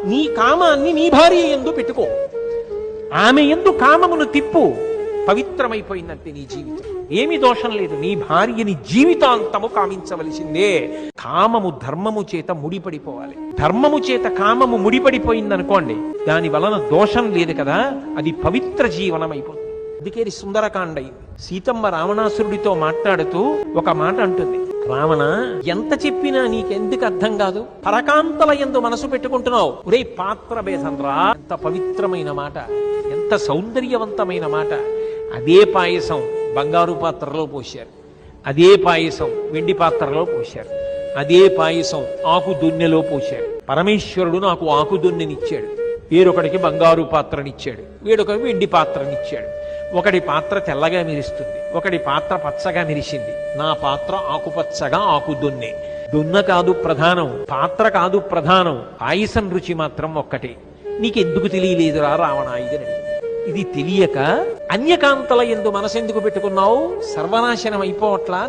నీ కామాన్ని నీ భార్య యందు పెట్టుకో, ఆమె యందు కామమును తిప్పు, పవిత్రమైపోయిందంటే నీ జీవితం. ఏమి దోషం లేదు. నీ భార్యని జీవితాంతము కామించవలసిందే. కామము ధర్మము చేత ముడిపడిపోవాలి. ధర్మము చేత కామము ముడిపడిపోయిందనుకోండి, దాని వలన దోషం లేదు కదా, అది పవిత్ర జీవనం అయిపోతుంది. అందుకే సుందరకాండ. సీతమ్మ రావణాసురుడితో మాట్లాడుతూ ఒక మాట అంటుంది, రావణ, ఎంత చెప్పినా నీకెందుకు అర్థం కాదు? పరకాంతల యందు మనసు పెట్టుకుంటున్నావు. ఒరే పాత్ర భేదం రా. ఎంత పవిత్రమైన మాట, ఎంత సౌందర్యవంతమైన మాట. అదే పాయసం బంగారు పాత్రలో పోశారు, అదే పాయసం వెండి పాత్రలో పోశారు, అదే పాయసం ఆకు దొన్నెలో పోశారు. పరమేశ్వరుడు నాకు ఆకు దొన్నెనిచ్చాడు, వేరొకడికి బంగారు పాత్రనిచ్చాడు, వేరొకరికి వెండి పాత్రనిచ్చాడు. ఒకటి పాత్ర తెల్లగా మెరుస్తుంది, ఒకటి పాత్ర పచ్చగా మెరిసింది. నా పాత్ర ఆకుపచ్చగా ఆకు దొన్నె. దొన్న కాదు ప్రధానం, పాత్ర కాదు ప్రధానం, పాయసం రుచి మాత్రం ఒక్కటే. నీకెందుకు తెలియలేదురా రావణ ఇది? ఇది తెలియక అన్యకాంతల యందు మనసెందుకు పెట్టుకున్నావు? సర్వనాశనం అయిపోవట్లా?